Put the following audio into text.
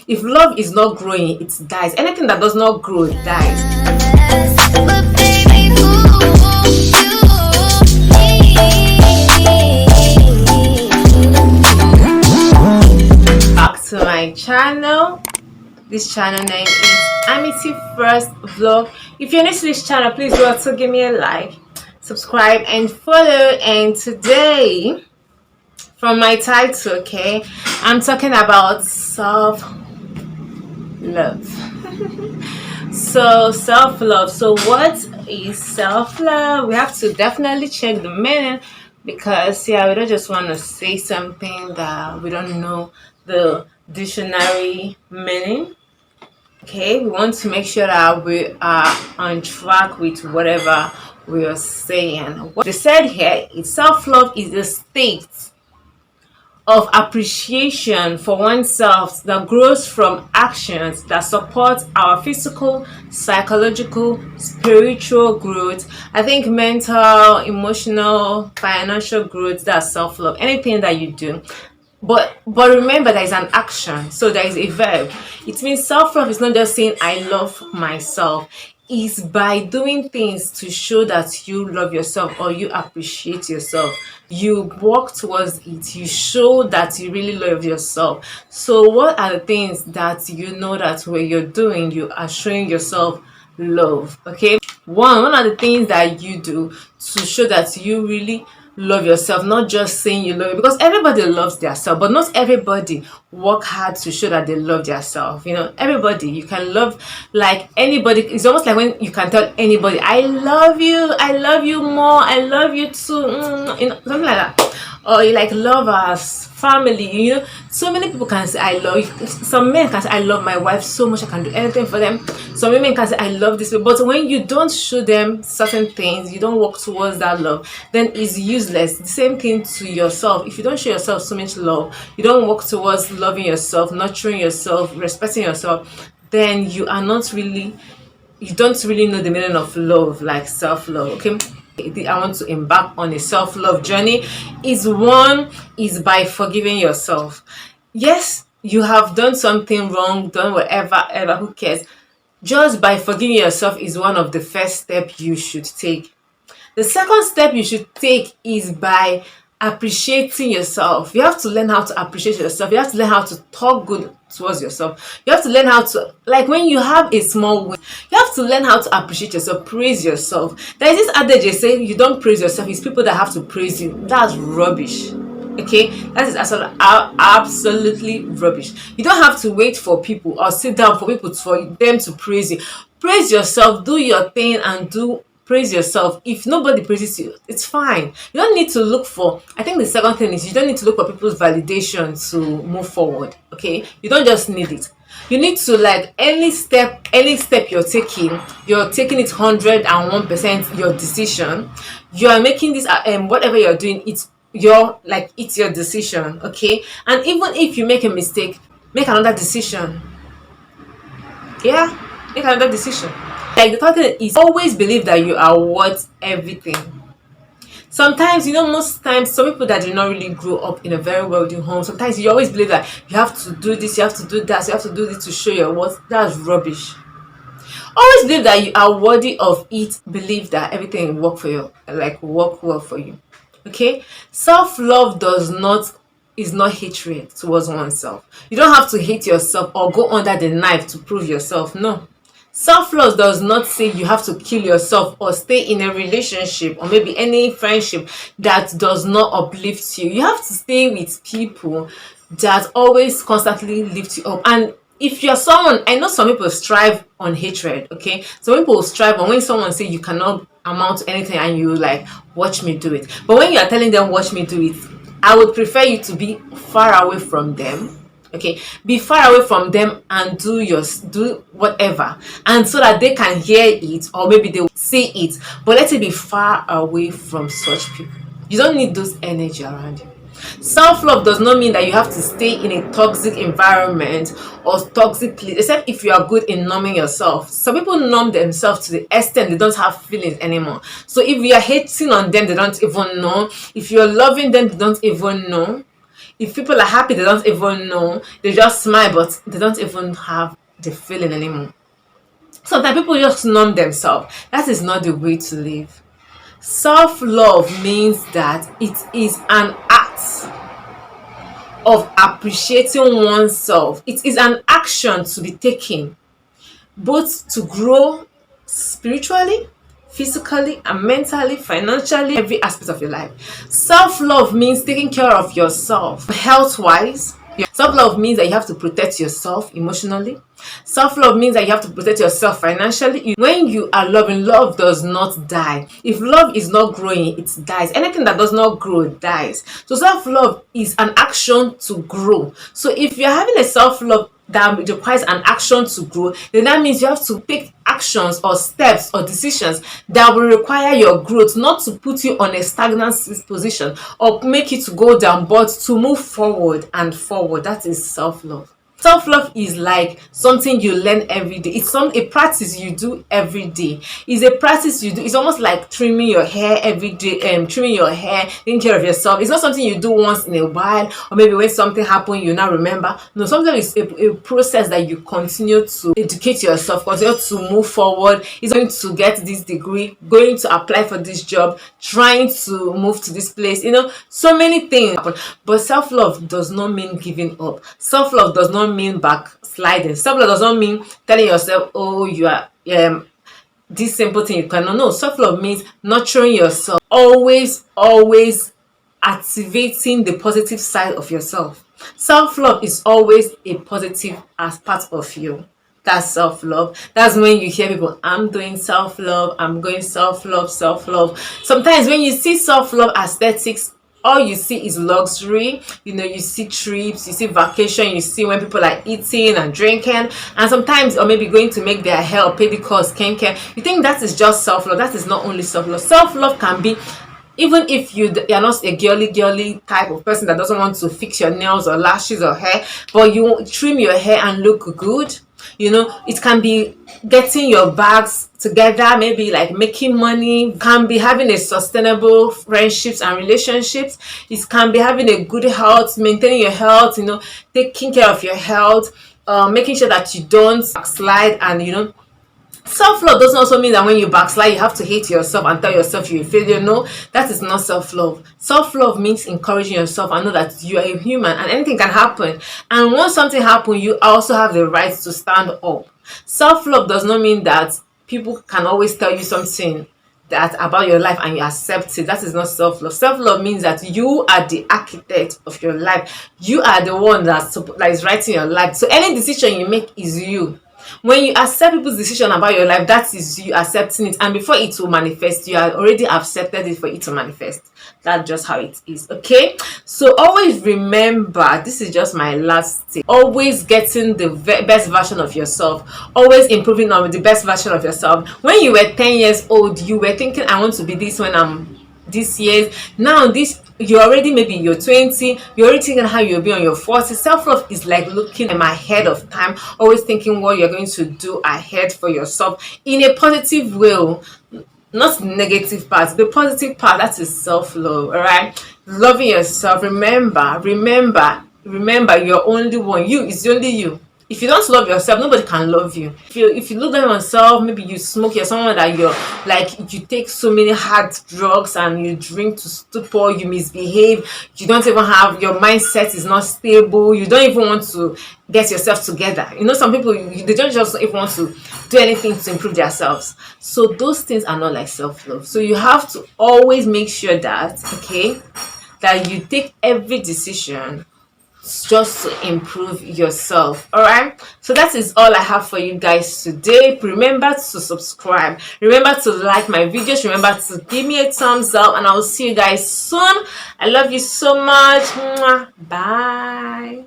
If love is not growing, it dies. Anything that does not grow dies. But baby, Back to my channel. This channel name is Amity First Vlog. If you're new to this channel, please do also give me a like, subscribe, and follow. And today, from my title, okay, I'm talking about self-love. So self-love. So what is self-love? We have to definitely check the meaning, because we don't just want to say something that we don't know the dictionary meaning. Okay, we want to make sure that we are on track with whatever we are saying. What they said here is self-love is a state of appreciation for oneself that grows from actions that support our physical, psychological, spiritual growth. I think mental, emotional, financial growth, that's self-love. Anything that you do. But remember, there is an action, so there is a verb. It means self-love is not just saying I love myself. It's by doing things to show that you love yourself or you appreciate yourself. You work towards it. You show that you really love yourself. So what are the things that you know that when you're doing, you are showing yourself love? Okay. One of the things that you do to show that you really love yourself, not just saying you love it, because everybody loves their self, but not everybody work hard to show that they love their self. Everybody, you can love like anybody. It's almost like when you can tell anybody, I love you more, I love you too, something like that. Or you like lovers, family, so many people can say I love you. Some men can say I love my wife so much I can do anything for them. Some women can say I love this, but when you don't show them certain things, you don't work towards that love, then it's useless. The same thing to yourself. If you don't show yourself so much love, you don't work towards loving yourself, nurturing yourself, respecting yourself, then you don't really know the meaning of love, like self-love. Okay, I want to embark on a self-love journey. Is by forgiving yourself. Yes, you have done something wrong, done whatever, ever, who cares? Just by forgiving yourself is one of the first steps you should take. The second step you should take is by appreciating yourself. You have to learn how to appreciate yourself. You have to learn how to talk good towards yourself. You have to learn how to, like when you have a small win, you have to learn how to appreciate yourself, praise yourself. There is this adage they say you don't praise yourself, it's people that have to praise you. That's rubbish. Okay, that is absolutely rubbish. You don't have to wait for people or sit down for them to praise you. Praise yourself, do your thing, and praise yourself. If nobody praises you, it's fine. You don't need to look for, I think the second thing is you don't need to look for people's validation to move forward. Okay, you don't just need it. You need to, like, any step you're taking it 101% your decision. You are making this whatever you're doing, it's your decision. Okay, and even if you make a mistake, make another decision. Yeah, make another decision. Like, the third thing is always believe that you are worth everything. Sometimes, most times, some people that did not really grow up in a very wealthy home, sometimes you always believe that you have to do this, you have to do that, you have to do this to show your worth. That's rubbish. Always believe that you are worthy of it. Believe that everything will work for you, work well for you. Okay? Self-love is not hatred towards oneself. You don't have to hate yourself or go under the knife to prove yourself. No. Self-love does not say you have to kill yourself or stay in a relationship or maybe any friendship that does not uplift you. You have to stay with people that always constantly lift you up. And if you're someone, I know some people strive on hatred. Okay, some people will strive on when someone say you cannot amount to anything and you like, watch me do it. But when you are telling them watch me do it, I would prefer you to be far away from them. Okay, be far away from them and do whatever, and so that they can hear it or maybe they will see it, but let it be far away from such people. You don't need those energy around you. Self-love does not mean that you have to stay in a toxic environment or toxic place, except if you are good in numbing yourself. Some people numb themselves to the extent they don't have feelings anymore. So if you are hating on them, they don't even know. If you're loving them, they don't even know. If people are happy, they don't even know. They just smile, but they don't even have the feeling anymore. Sometimes people just numb themselves. That is not the way to live. Self love means that it is an act of appreciating oneself. It is an action to be taken both to grow spiritually, physically, and mentally, financially, every aspect of your life. Self love means taking care of yourself health wise. Self love means that you have to protect yourself emotionally. Self love means that you have to protect yourself financially. When you are loving, love does not die. If love is not growing, it dies. Anything that does not grow dies. So self love is an action to grow. So if you're having a self love that requires an action to grow, then that means you have to take actions or steps or decisions that will require your growth, not to put you on a stagnant position or make you to go down, but to move forward and forward. That is self-love. Self-love is like something you learn every day. It's a practice you do every day. It's a practice you do. It's almost like trimming your hair every day, trimming your hair, taking care of yourself. It's not something you do once in a while, or maybe when something happened, you now remember. No, sometimes it's a process that you continue to educate yourself, continue to move forward. It's going to get this degree, going to apply for this job, trying to move to this place. So many things happen. But self-love does not mean giving up. Self-love does not mean backsliding. Self-love does not mean telling yourself, oh, you are this simple thing you cannot. No, self-love means nurturing yourself, always activating the positive side of yourself. Self-love is always a positive as part of you. That's self-love. That's when you hear people, I'm doing self-love, I'm going self-love, self-love. Sometimes when you see self-love aesthetics, all you see is luxury. You see trips, you see vacation, you see when people are eating and drinking, and sometimes, or maybe going to make their hair or pedicures, skincare. You think that is just self-love. That is not only self-love. Self-love can be, even if you're not a girly type of person that doesn't want to fix your nails or lashes or hair, but you trim your hair and look good. It can be getting your bags together, maybe like making money. It can be having a sustainable friendships and relationships. It can be having a good health, maintaining your health, taking care of your health, making sure that you don't backslide. And self-love doesn't also mean that when you backslide, you have to hate yourself and tell yourself you're a failure. No, that is not self-love. Self-love means encouraging yourself and know that you are a human and anything can happen. And once something happens, you also have the right to stand up. Self-love does not mean that people can always tell you something that about your life and you accept it. That is not self-love. Self-love means that you are the architect of your life. You are the one that is writing your life. So any decision you make is you. When you accept people's decision about your life, that is you accepting it, and before it will manifest, you are already accepted it for it to manifest. That's just how it is. Okay, so always remember, this is just my last tip, always getting the best version of yourself, always improving on the best version of yourself. When you were 10 years old, you were thinking, I want to be this when I'm this year. Now maybe you're 20, you're already thinking how you'll be on your 40s. Self-love is like looking ahead of time, always thinking what you're going to do ahead for yourself in a positive way, not negative part. The positive part, that is self-love. All right, loving yourself. Remember, you're only one. You is only you. If you don't love yourself, nobody can love you. If you look at yourself, maybe you smoke, you're someone that you're like, you take so many hard drugs and you drink to stupor, you misbehave, you don't even have, your mindset is not stable, you don't even want to get yourself together. Some people, they don't just even want to do anything to improve themselves. So those things are not like self-love. So you have to always make sure that, okay, that you take every decision just to improve yourself. All right, so that is all I have for you guys today. Remember to subscribe, remember to like my videos, remember to give me a thumbs up, and I will see you guys soon. I love you so much. Bye.